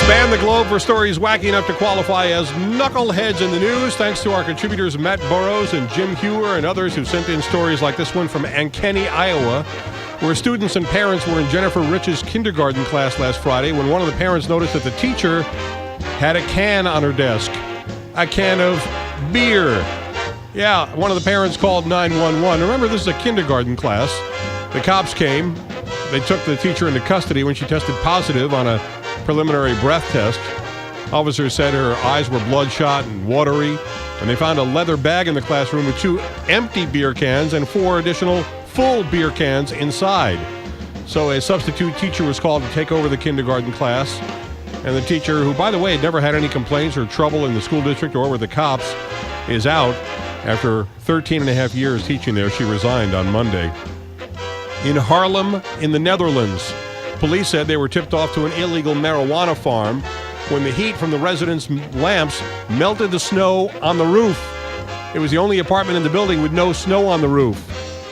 Span the globe for stories wacky enough to qualify as knuckleheads in the news. Thanks to our contributors Matt Burrows and Jim Hewer and others who sent in stories like this one from Ankeny, Iowa, where students and parents were in Jennifer Rich's kindergarten class last Friday when one of the parents noticed that the teacher had a can on her desk. A can of beer. Yeah, one of the parents called 911. Remember, this is a kindergarten class. The cops came. They took the teacher into custody when she tested positive on a preliminary breath test. Officers said her eyes were bloodshot and watery, and they found a leather bag in the classroom with 2 empty beer cans and 4 additional full beer cans inside. So a substitute teacher was called to take over the kindergarten class, and the teacher, who, by the way, had never had any complaints or trouble in the school district or with the cops, is out. After 13 and a half years teaching there, she resigned on Monday. In Haarlem, in the Netherlands, police said they were tipped off to an illegal marijuana farm when the heat from the residents' lamps melted the snow on the roof. It was the only apartment in the building with no snow on the roof.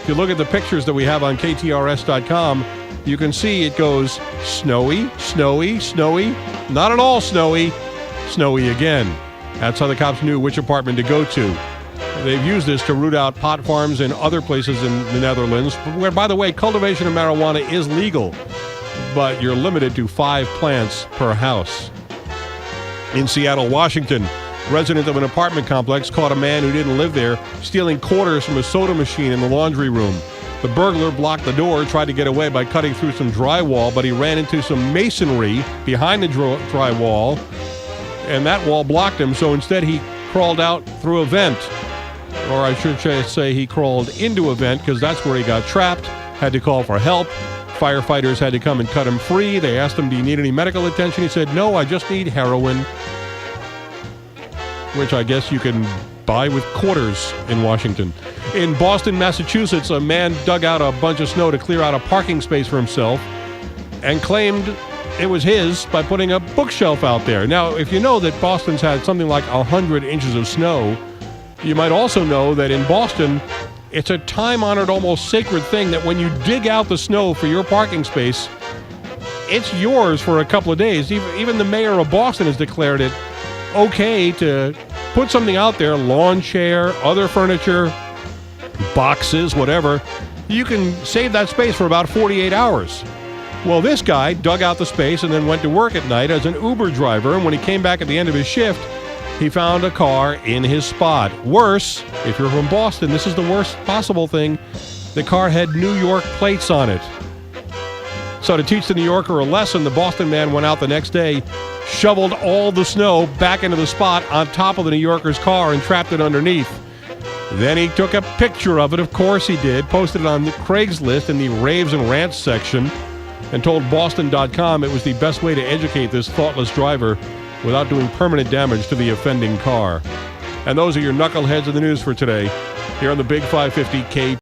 If you look at the pictures that we have on KTRS.com, you can see it goes snowy, snowy, snowy, not at all snowy, snowy again. That's how the cops knew which apartment to go to. They've used this to root out pot farms in other places in the Netherlands, where, by the way, cultivation of marijuana is legal, but you're limited to 5 plants per house. In Seattle, Washington, resident of an apartment complex caught a man who didn't live there stealing quarters from a soda machine in the laundry room. The burglar blocked the door, tried to get away by cutting through some drywall, but he ran into some masonry behind the drywall, and that wall blocked him, so instead he crawled out through a vent. Or I should say he crawled into a vent, because that's where he got trapped, had to call for help. Firefighters had to come and cut him free. They asked him, "Do you need any medical attention?" He said, "No, I just need heroin," which I guess you can buy with quarters in Washington. In Boston, Massachusetts, a man dug out a bunch of snow to clear out a parking space for himself and claimed it was his by putting a bookshelf out there. Now, if you know that Boston's had something like 100 inches of snow, you might also know that in Boston, it's a time-honored, almost sacred thing that when you dig out the snow for your parking space, it's yours for a couple of days. Even the mayor of Boston has declared it okay to put something out there, lawn chair, other furniture, boxes, whatever. You can save that space for about 48 hours. Well, this guy dug out the space and then went to work at night as an Uber driver, and when he came back at the end of his shift, he found a car in his spot. Worse, if you're from Boston, this is the worst possible thing. The car had New York plates on it. So to teach the New Yorker a lesson, the Boston man went out the next day, shoveled all the snow back into the spot on top of the New Yorker's car and trapped it underneath. Then he took a picture of it, of course he did, posted it on the Craigslist in the raves and rants section, and told Boston.com it was the best way to educate this thoughtless driver without doing permanent damage to the offending car. And those are your knuckleheads in the news for today, here on the Big 550 K.